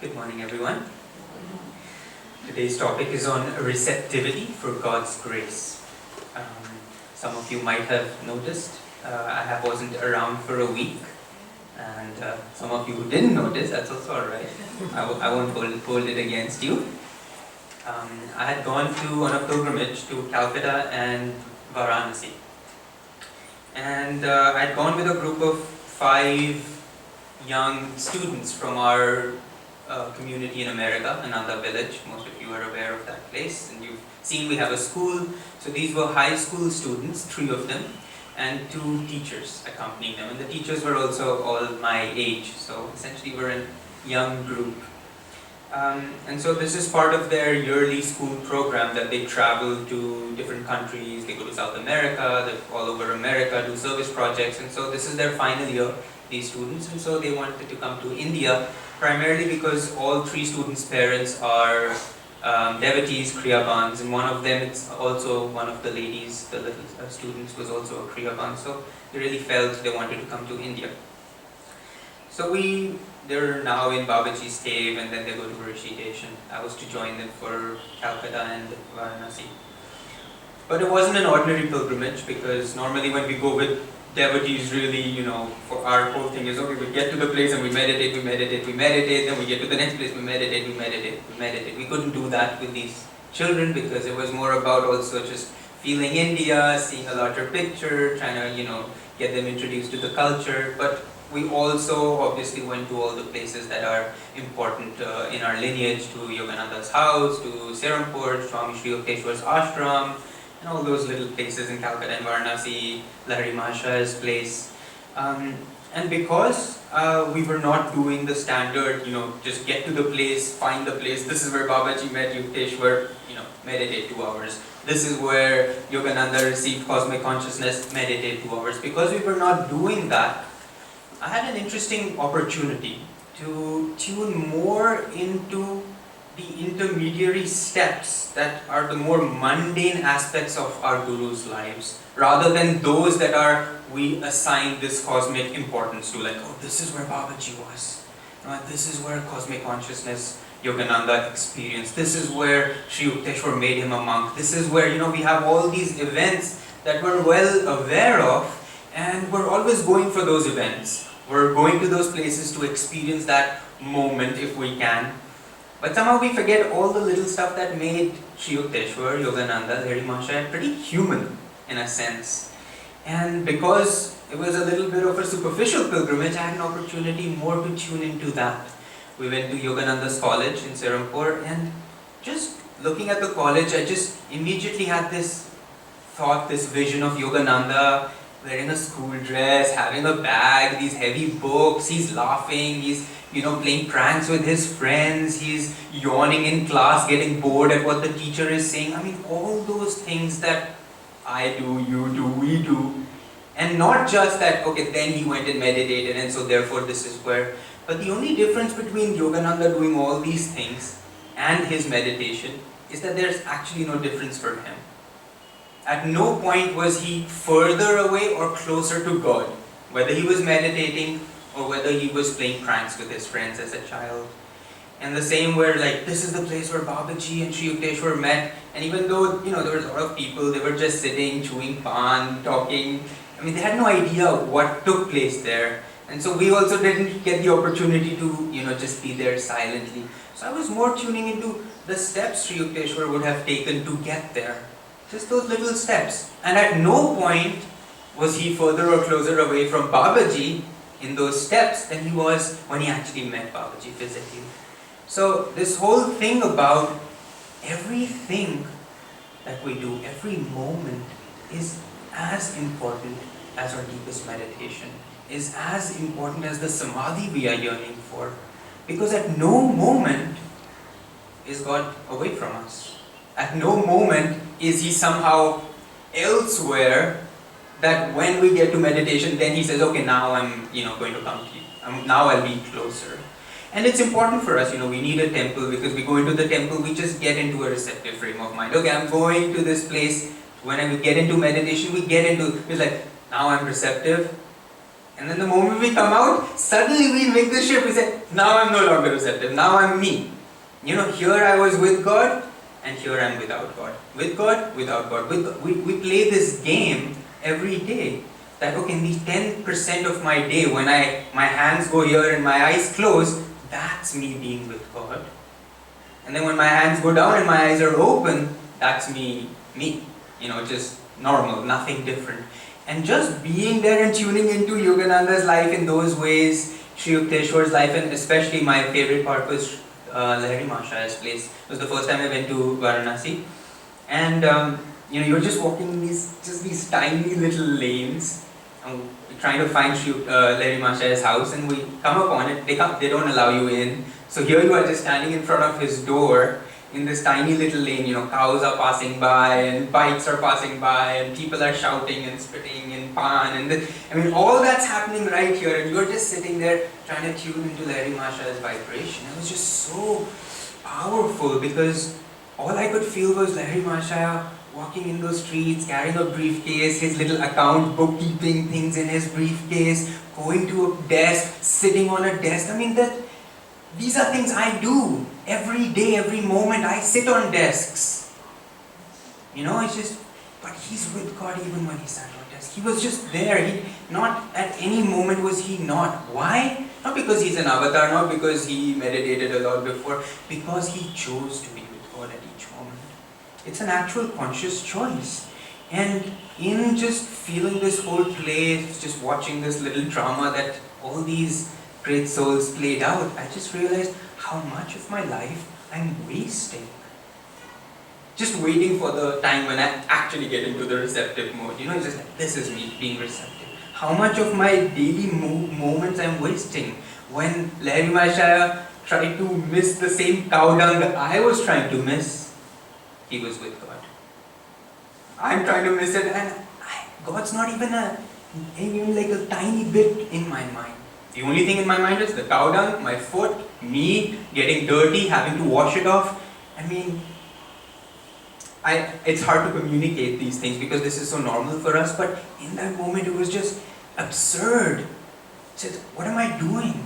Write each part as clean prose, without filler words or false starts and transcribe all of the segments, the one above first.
Good morning, everyone. Today's topic is on receptivity for God's grace. Some of you might have noticed wasn't around for a week, and some of you who didn't notice, that's also alright. I won't hold it against you. I had gone on a pilgrimage to Calcutta and Varanasi, and I'd gone with a group of 5 young students from our community in America, Ananda Village. Most of you are aware of that place, and you've seen we have a school. So these were high school students, 3 of them, and 2 teachers accompanying them. And the teachers were also all my age, so essentially we're a young group. And so this is part of their yearly school program that they travel to different countries. They go to South America, they're all over America, do service projects, and so this is their final year, these students, and so they wanted to come to India, primarily because all 3 students' parents are devotees, Kriyabans, and one of them, it's also one of the ladies, the little students, was also a Kriyaban, so they really felt they wanted to come to India. So they're now in Babaji's cave, and then they go to Rishikesh, and I was to join them for Calcutta and Varanasi. But it wasn't an ordinary pilgrimage, because normally when we go with devotees, really, for our whole thing is, okay, we get to the place and we meditate, then we get to the next place, we meditate. We couldn't do that with these children, because it was more about also just feeling India, seeing a larger picture, trying to, get them introduced to the culture. But we also obviously went to all the places that are important in our lineage, to Yogananda's house, to Serampur, Swami Sri Yukteswar's ashram, and all those little places in Calcutta and Varanasi, Lahari Mahashaya's place. And because we were not doing the standard, just get to the place, find the place, this is where Babaji met Yukteswar, meditate 2 hours. This is where Yogananda received cosmic consciousness, meditate 2 hours. Because we were not doing that, I had an interesting opportunity to tune more into the intermediary steps that are the more mundane aspects of our Guru's lives, rather than those that we assign this cosmic importance to, like, oh, this is where Babaji was, this is where cosmic consciousness Yogananda experienced, this is where Sri Yukteswar made him a monk, this is where, we have all these events that we're well aware of, and we're always going for those events. We're going to those places to experience that moment if we can. But somehow we forget all the little stuff that made Sri Yukteswar, Yogananda, Lahari Mahasaya pretty human in a sense. And because it was a little bit of a superficial pilgrimage, I had an opportunity more to tune into that. We went to Yogananda's college in Serampur, and just looking at the college, I just immediately had this thought, this vision of Yogananda wearing a school dress, having a bag, these heavy books, he's laughing, he's playing pranks with his friends, he's yawning in class, getting bored at what the teacher is saying. I mean, all those things that I do, you do, we do. And not just that, okay, then he went and meditated, and so therefore this is where. But the only difference between Yogananda doing all these things and his meditation is that there's actually no difference for him. At no point was he further away or closer to God, whether he was meditating or whether he was playing pranks with his friends as a child. And the same where, like, this is the place where Babaji and Sri Yukteswar met, and even though, there were a lot of people, they were just sitting, chewing pan, talking. I mean, they had no idea what took place there. And so we also didn't get the opportunity to, just be there silently. So I was more tuning into the steps Sri Yukteswar would have taken to get there. Just those little steps. And at no point was he further or closer away from Babaji in those steps than he was when he actually met Babaji physically. So this whole thing about everything that we do, every moment, is as important as our deepest meditation, is as important as the samadhi we are yearning for. Because at no moment is God away from us. At no moment is he somehow elsewhere, that when we get to meditation, then he says, okay, now I'm going to come to you. Now I'll be closer. And it's important for us, we need a temple, because we go into the temple, we just get into a receptive frame of mind. Okay, I'm going to this place. When we get into meditation, it's like, now I'm receptive. And then the moment we come out, suddenly we make the shift. We say, now I'm no longer receptive, now I'm me. Here I was with God, and here I'm without God. With God, without God. We play this game every day. That, okay, in the 10% of my day when my hands go here and my eyes close, that's me being with God. And then when my hands go down and my eyes are open, that's me. Just normal, nothing different. And just being there and tuning into Yogananda's life in those ways, Sri Yukteswar's life, and especially my favorite part was Lahiri Mahashaya's place. It was the first time I went to Varanasi. And you're just walking in these tiny little lanes, and trying to find Lahiri Mahashaya's house, and we come upon it. They don't allow you in. So here you are just standing in front of his door in this tiny little lane. Cows are passing by and bikes are passing by and people are shouting and spitting and pan and all that's happening right here, and you're just sitting there trying to tune into Lahiri Mahashaya's vibration. It was just so powerful because all I could feel was Lahiri Mahashaya walking in those streets, carrying a briefcase, his little account, bookkeeping things in his briefcase, going to a desk, sitting on a desk. These are things I do every day, every moment. I sit on desks. But he's with God even when he sat on desk. He was just there. Not at any moment was he not. Why? Not because he's an avatar, not because he meditated a lot before, because he chose to be with God at each moment. It's an actual conscious choice. And in just feeling this whole play, just watching this little drama that all these great souls played out, I just realized how much of my life I'm wasting. Just waiting for the time when I actually get into the receptive mode. It's just like, this is me being receptive. How much of my daily moments I'm wasting. When Lahiri Mahashaya tried to miss the same cow dung I was trying to miss, he was with God. I'm trying to miss it, and God's not even like a tiny bit in my mind. The only thing in my mind is the cow dung, my foot, me getting dirty, having to wash it off. It's hard to communicate these things because this is so normal for us, but in that moment it was just absurd. I said, what am I doing?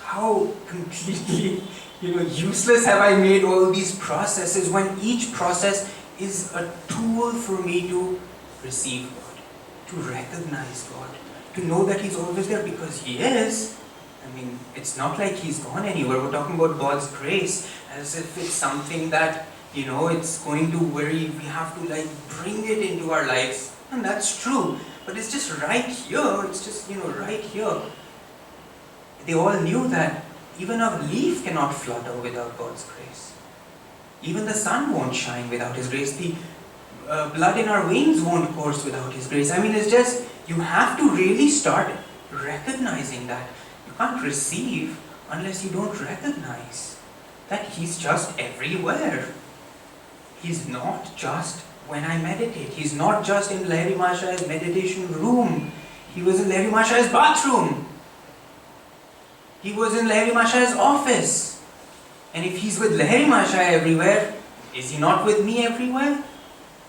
How completely useless have I made all these processes when each process is a tool for me to receive God, to recognize God, to know that He's always there, because He is. It's not like He's gone anywhere. We're talking about God's grace as if it's something that, it's going to worry. We have to bring it into our lives. And that's true. But it's just right here. It's just, right here. They all knew that even a leaf cannot flutter without God's grace. Even the sun won't shine without His grace. The blood in our veins won't course without His grace. It's just, you have to really start recognizing that. You can't receive unless you don't recognize that He's just everywhere. He's not just when I meditate. He's not just in Lahiri Mahashaya's meditation room. He was in Lahiri Mahashaya's bathroom. He was in Lahiri Mahashaya's office. And if He's with Lahiri Mahashaya everywhere, is He not with me everywhere?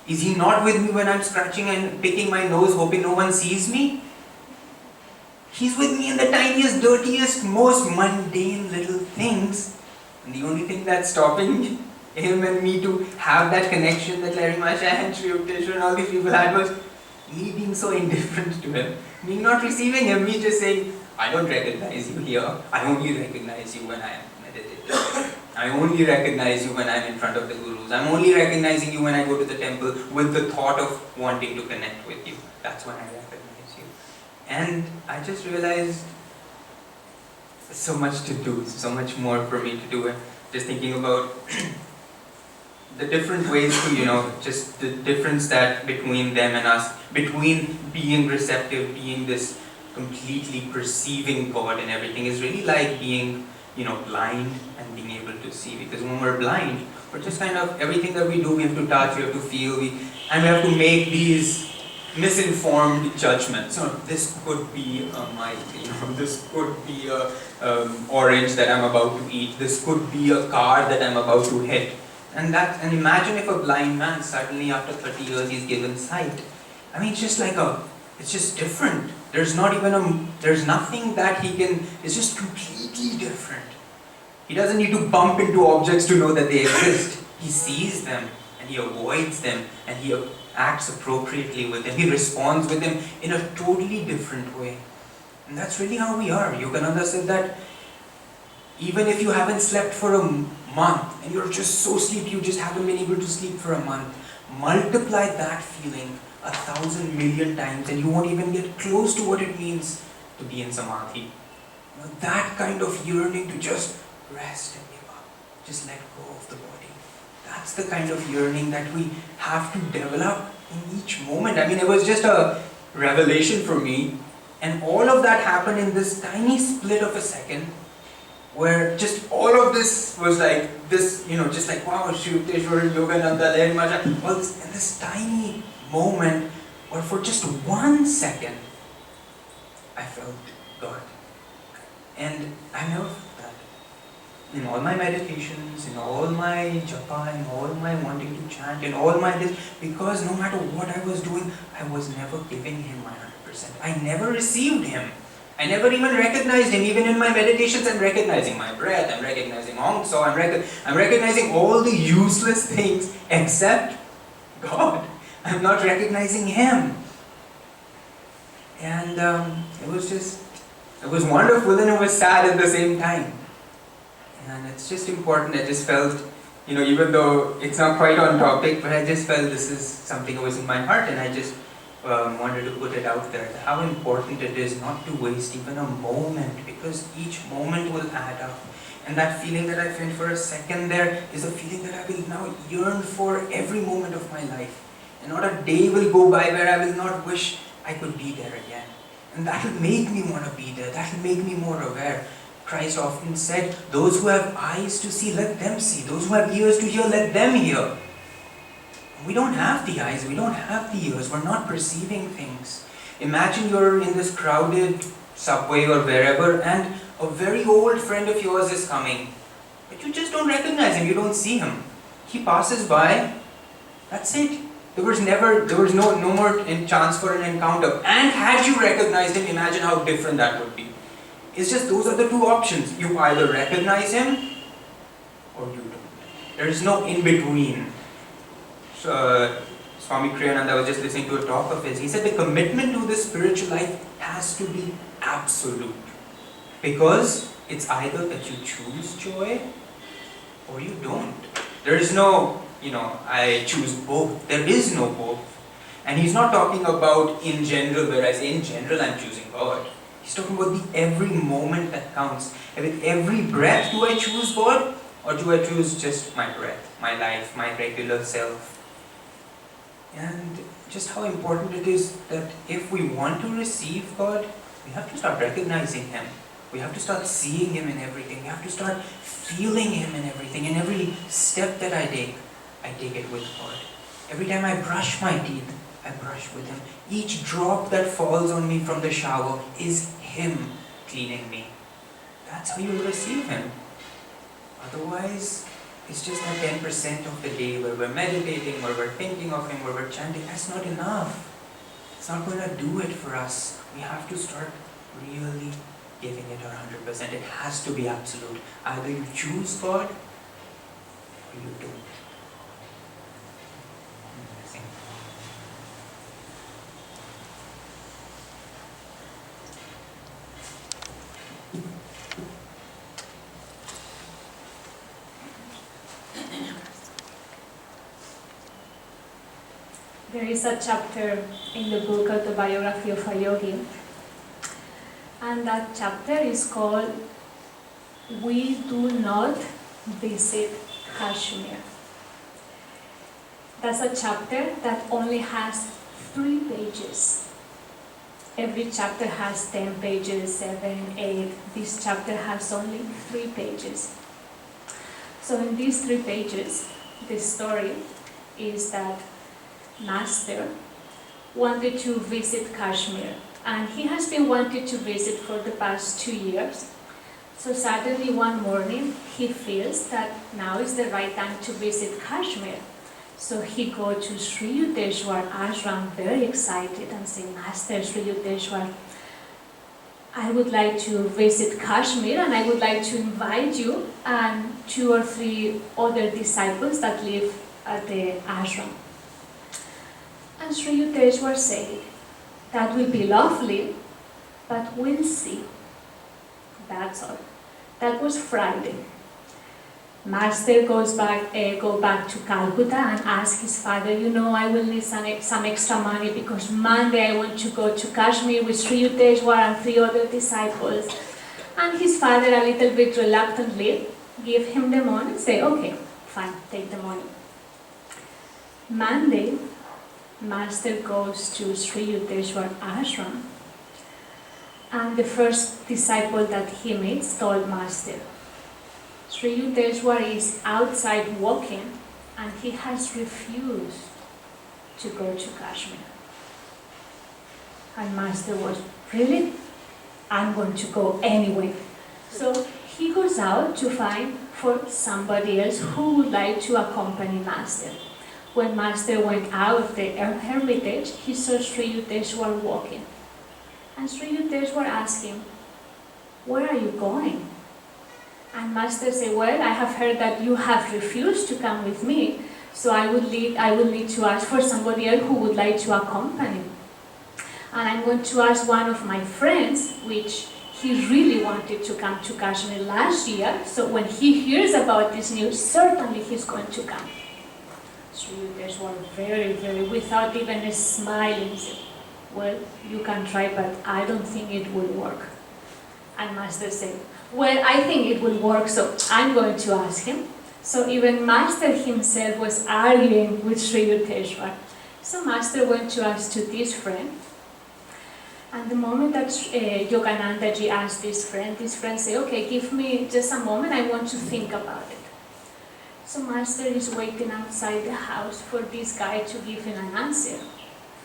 Is He not with me when I'm scratching and picking my nose, hoping no one sees me? He's with me in the tiniest, dirtiest, most mundane little things. And the only thing that's stopping Him and me to have that connection that Lahiri Mahashaya and Sri Yukteswar and all these people had was me being so indifferent to Him. Me not receiving Him, me just saying, I don't recognize you here. I only recognize you when I am meditating. I only recognize you when I am in front of the Gurus. I'm only recognizing you when I go to the temple with the thought of wanting to connect with you. That's when I recognize you. And I just realized there's so much to do, so much more for me to do. And just thinking about the different ways to, just the difference that between them and us, between being receptive, being this completely perceiving God and everything, is really like being, blind and being able to see. Because when we're blind, we're just kind of, everything that we do, we have to touch, we have to feel, and we have to make these misinformed judgments. So this could be a mic, this could be a orange that I'm about to eat, this could be a car that I'm about to hit. And imagine if a blind man suddenly after 30 years he's given sight. It's It's just different. There's nothing that he can, it's just completely different. He doesn't need to bump into objects to know that they exist. He sees them and he avoids them and he acts appropriately with them. He responds with them in a totally different way. And that's really how we are. Yogananda said that even if you haven't slept for a month and you're just so sleepy, you just haven't been able to sleep for a month, multiply that feeling 1,000 million times and you won't even get close to what it means to be in samadhi. That kind of yearning to just rest and give up, just let go of the body. That's the kind of yearning that we have to develop in each moment. I mean, it was just a revelation for me, and all of that happened in this tiny split of a second, where just all of this was like this, just like, wow, Shivteshwar, Yogananda, Lahiri Maharaj, all this, in this tiny moment, or for just 1 second, I felt God. And I never felt that. In all my meditations, in all my japa, in all my wanting to chant, in all my this, because no matter what I was doing, I was never giving him my 100%. I never received him. I never even recognized him. Even in my meditations, I'm recognizing my breath, I'm recognizing Hong So, I'm recognizing all the useless things except God. I'm not recognizing him. And it was wonderful and it was sad at the same time. And it's just important. I just felt, even though it's not quite on topic, but I just felt this is something that was in my heart, and I just wanted to put it out there. How important it is not to waste even a moment, because each moment will add up. And that feeling that I felt for a second there is a feeling that I will now yearn for every moment of my life. And not a day will go by where I will not wish I could be there again. And that will make me want to be there. That will make me more aware. Christ often said, those who have eyes to see, let them see. Those who have ears to hear, let them hear. We don't have the eyes, we don't have the ears, we're not perceiving things. Imagine you're in this crowded subway or wherever, and a very old friend of yours is coming. But you just don't recognize him, you don't see him. He passes by, that's it. There was no more chance for an encounter. And had you recognized him, imagine how different that would be. It's just those are the two options. You either recognize him or you don't. There is no in between. So, Swami Kriyananda, I was just listening to a talk of his. He said the commitment to the spiritual life has to be absolute. Because it's either that you choose joy or you don't. There is no, I choose both. There is no both. And he's not talking about in general, where I say in general I'm choosing God. He's talking about the every moment that counts. And with every breath, do I choose God? Or do I choose just my breath, my life, my regular self? And just how important it is that if we want to receive God, we have to start recognizing Him. We have to start seeing Him in everything. We have to start feeling Him in everything. In every step that I take it with God. Every time I brush my teeth, I brush with Him. Each drop that falls on me from the shower is Him cleaning me. That's how you will receive Him. Otherwise, it's just that 10% of the day where we're meditating, where we're thinking of Him, where we're chanting. That's not enough. It's not going to do it for us. We have to start really giving it our 100%. It has to be absolute. Either you choose God or you don't. There is a chapter in the book Autobiography of a Yogi, and that chapter is called We Do Not Visit Kashmir. That's a chapter that only has 3 pages. Every chapter has 10 pages, 7, 8. This chapter has only 3 pages. So in these 3 pages, the story is that Master wanted to visit Kashmir, and he has been wanting to visit for the past 2 years. So suddenly one morning he feels that now is the right time to visit Kashmir. So he go to Sri Yukteswar ashram very excited and say, Master Sri Yukteswar, I would like to visit Kashmir and I would like to invite you and 2 or 3 other disciples that live at the ashram. And Sri Yukteswar said, that will be lovely, but we'll see. That's all. That was Friday. Master go back to Calcutta and ask his father, I will need some extra money because Monday I want to go to Kashmir with Sri Yukteswar and 3 other disciples. And his father, a little bit reluctantly, give him the money and say, okay, fine, take the money. Monday, Master goes to Sri Yukteswar ashram, and the first disciple that he meets told Master, Sri Yukteswar is outside walking and he has refused to go to Kashmir. And Master was, really? I'm going to go anyway. So he goes out to find for somebody else who would like to accompany Master. When Master went out of the hermitage, he saw Sri Yukteswar walking. And Sri Yukteswar asked him, where are you going? And Master said, well, I have heard that you have refused to come with me, so I will need to ask for somebody else who would like to accompany. And I'm going to ask one of my friends, which he really wanted to come to Kashmir last year, so when he hears about this news, certainly he's going to come. Sri Yukteswar very, without even a smile, and said, well, you can try, but I don't think it will work. And Master said, well, I think it will work, so I'm going to ask him. So even Master himself was arguing with Sri Yukteswar. So Master went to ask to this friend. And the moment that Yoganandaji asked this friend said, okay, give me just a moment, I want to think about it. So Master is waiting outside the house for this guy to give him an answer.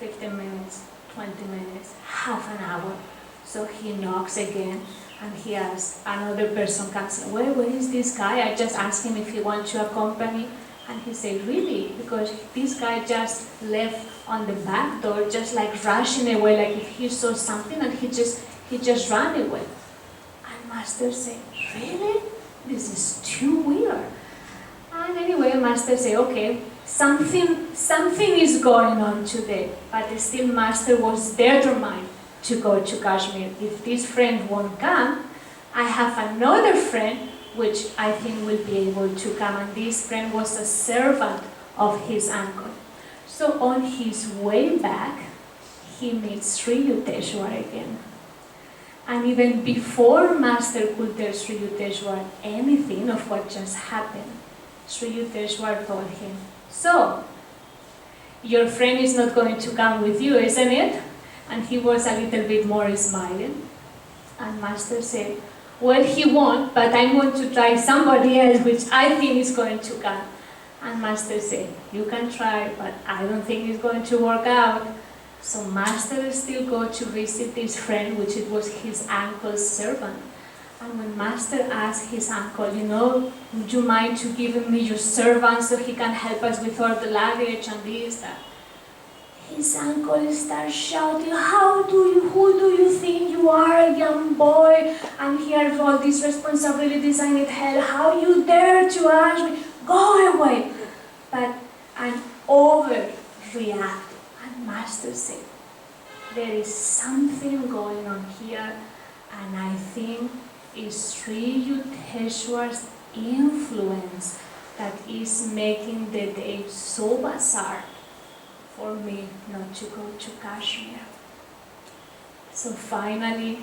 15 minutes, 20 minutes, half an hour. So he knocks again. And he asks, another person comes, where is this guy? I just asked him if he wants to accompany. And he said, really? Because this guy just left on the back door, just like rushing away, like if he saw something and he just ran away. And Master said, really? This is too weird. And anyway, Master said, okay, something is going on today. But still Master was determined to go to Kashmir. If this friend won't come, I have another friend which I think will be able to come. And this friend was a servant of his uncle. So on his way back, he meets Sri Yukteswar again. And even before Master could tell Sri Yukteswar anything of what just happened, Sri Yukteswar told him, so, your friend is not going to come with you, isn't it? And he was a little bit more smiling. And Master said, well, he won't, but I'm going to try somebody else which I think is going to come. And Master said, you can try, but I don't think it's going to work out. So Master still go to visit this friend, which it was his uncle's servant. And when Master asked his uncle, would you mind to give me your servant so he can help us with all the luggage and this, that? His uncle starts shouting, who do you think you are, young boy? And here all these responsibilities I need help. How you dare to ask me? Go away. But I'm overreacting. And Master said, there is something going on here, and I think it's Sri Yukteswar's influence that is making the day so bizarre for me not to go to Kashmir. So finally,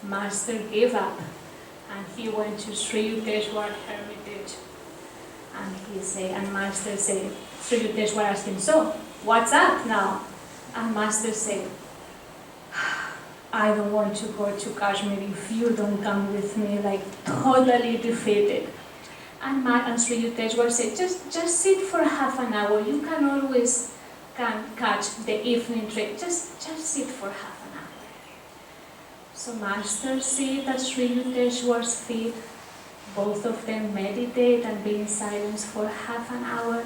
Master gave up and he went to Sri Yukteswar hermitage. And Master said, Sri Yukteswar asked him, so, what's up now? And Master said, I don't want to go to Kashmir if you don't come with me, like totally defeated. And Sri Yukteswar said, just sit for half an hour. You can always catch the evening train. Just sit for half an hour. So Master sit at Sri Yukteswar's feet. Both of them meditate and be in silence for half an hour.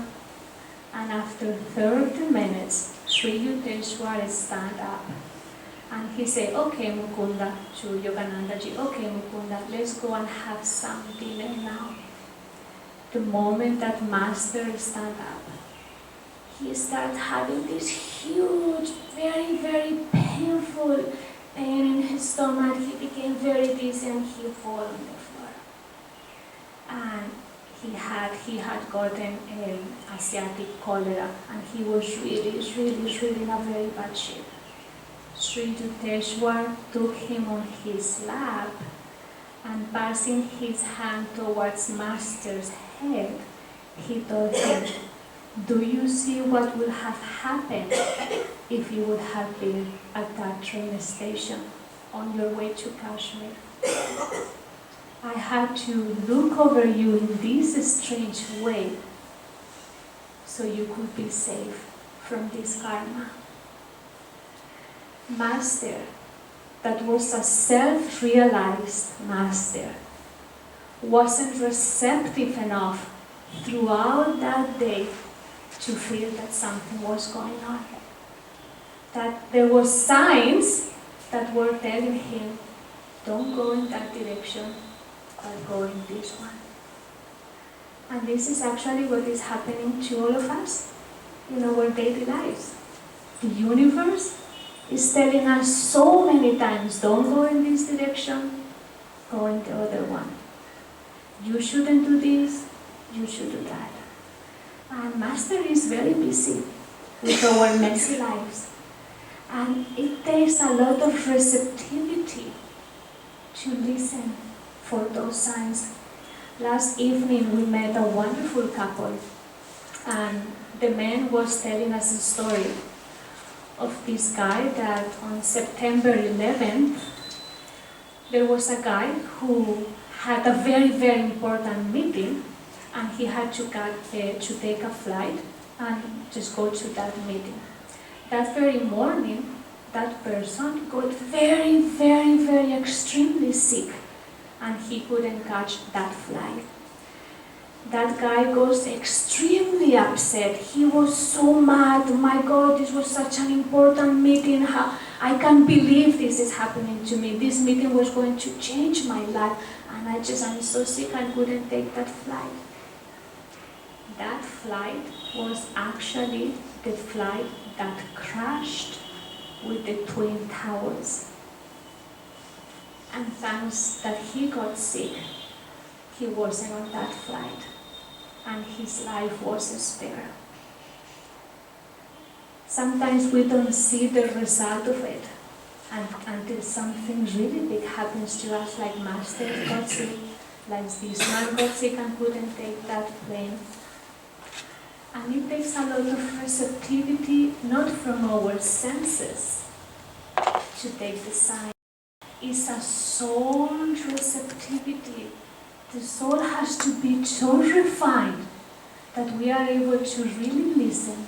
And after 30 minutes, Sri Yukteswar stand up and he said, okay Mukunda, to Yoganandaji, okay Mukunda, let's go and have some dinner now. The moment that Master stand up, he started having this huge, very, very painful pain in his stomach. He became very dizzy and he fell on the floor. And he had gotten Asiatic cholera and he was really in a very bad shape. Sri Yukteswar took him on his lap and passing his hand towards Master's head, he told him, do you see what would have happened if you would have been at that train station on your way to Kashmir? I had to look over you in this strange way so you could be safe from this karma. Master, that was a self-realized master, wasn't receptive enough throughout that day to feel that something was going on. That there were signs that were telling him, don't go in that direction, but go in this one. And this is actually what is happening to all of us in our daily lives. The universe is telling us so many times, don't go in this direction, go in the other one. You shouldn't do this, you should do that. And Master is very busy with our messy lives. And it takes a lot of receptivity to listen for those signs. Last evening we met a wonderful couple and the man was telling us a story of this guy that on September 11th there was a guy who had a very important meeting and he had to take a flight and just go to that meeting. That very morning, that person got very extremely sick and he couldn't catch that flight. That guy was extremely upset. He was so mad. My God, this was such an important meeting. I can't believe this is happening to me. This meeting was going to change my life and I'm so sick I couldn't take that flight. That flight was actually the flight that crashed with the Twin Towers. And thanks that he got sick, he wasn't on that flight and his life was spared. Sometimes we don't see the result of it until something really big happens to us, like Master got sick, like this man got sick and couldn't take that plane. And it takes a lot of receptivity, not from our senses, to take the sign. It's a soul receptivity. The soul has to be so refined that we are able to really listen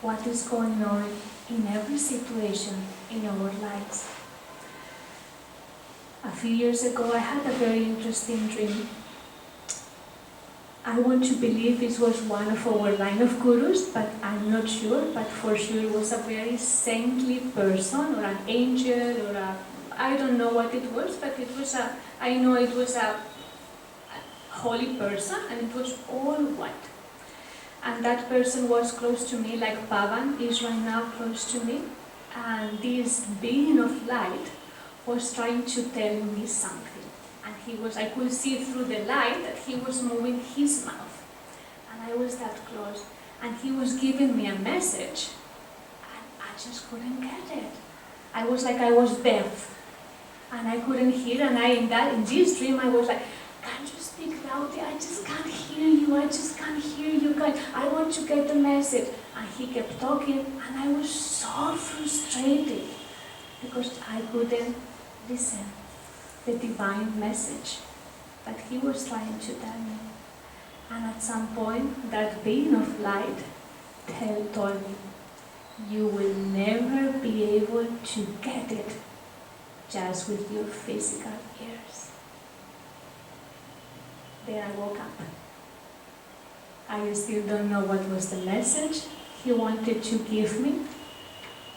what is going on in every situation in our lives. A few years ago I had a very interesting dream. I want to believe it was one of our line of gurus, but I'm not sure, but for sure it was a very saintly person or an angel or I don't know what it was, but I know it was a holy person and it was all white. And that person was close to me, like Pavan is right now close to me. And this being of light was trying to tell me something. And I could see through the light that he was moving his mouth. And I was that close. And he was giving me a message. And I just couldn't get it. I was like I was deaf. And I couldn't hear. And in this dream, I was like, can't you speak loudly? I just can't hear you. I just can't hear you. I want to get the message. And he kept talking. And I was so frustrated because I couldn't listen the divine message that he was trying to tell me. And at some point, that being of light told me, you will never be able to get it just with your physical ears. Then I woke up. I still don't know what was the message he wanted to give me,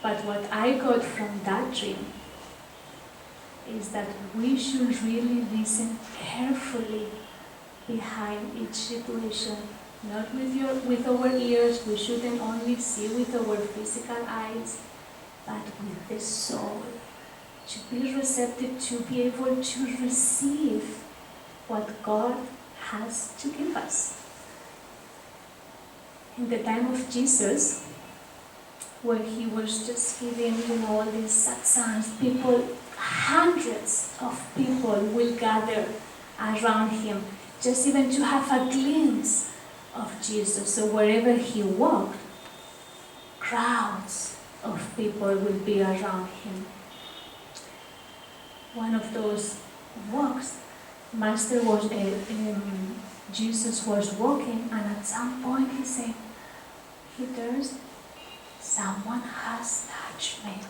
but what I got from that dream is that we should really listen carefully behind each situation, not with our ears. We shouldn't only see with our physical eyes, but with the soul, to be receptive, to be able to receive what God has to give us. In the time of Jesus, where he was just giving, all these satsangs, people, hundreds of people will gather around him, just even to have a glimpse of Jesus. So wherever he walked, crowds of people will be around him. One of those walks, Jesus was walking, and at some point he said, he turns, someone has touched me.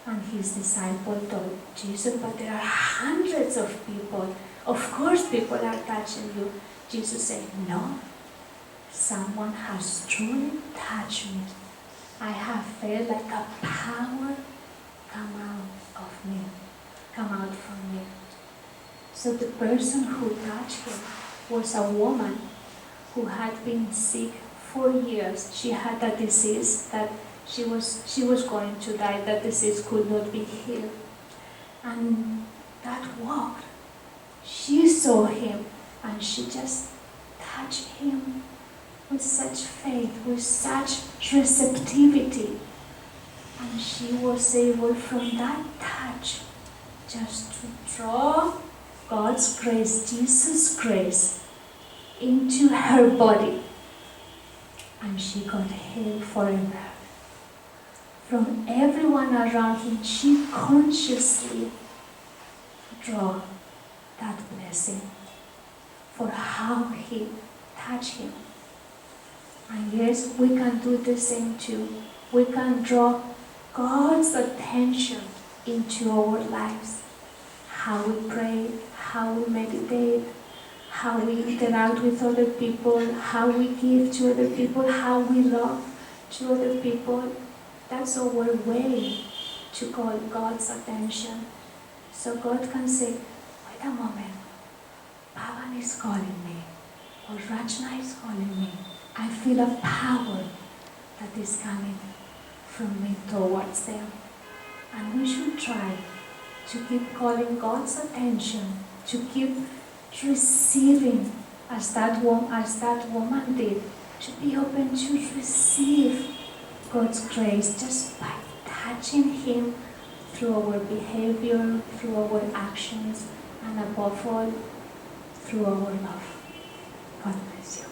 And his disciple told Jesus, but there are hundreds of people. Of course people are touching you. Jesus said, no, someone has truly touched me. I have felt like a power come out from me. So the person who touched him was a woman who had been sick for years. She had a disease that she was going to die. That disease could not be healed. And that walk, she saw him and she just touched him with such faith, with such receptivity. And she was able from that touch just to draw God's grace, Jesus' grace, into her body. And she got healed forever. From everyone around him, she consciously drew that blessing for how he touched him. And yes, we can do the same too. We can draw God's attention into our lives. How we pray, how we meditate, how we interact with other people, how we give to other people, how we love to other people. That's our way to call God's attention. So God can say, wait a moment, Pavan is calling me, or Rachna is calling me. I feel a power that is coming from me towards them. And we should try to keep calling God's attention, to keep receiving as that woman did, to be open to receive God's grace just by touching him through our behavior, through our actions, and above all, through our love. God bless you.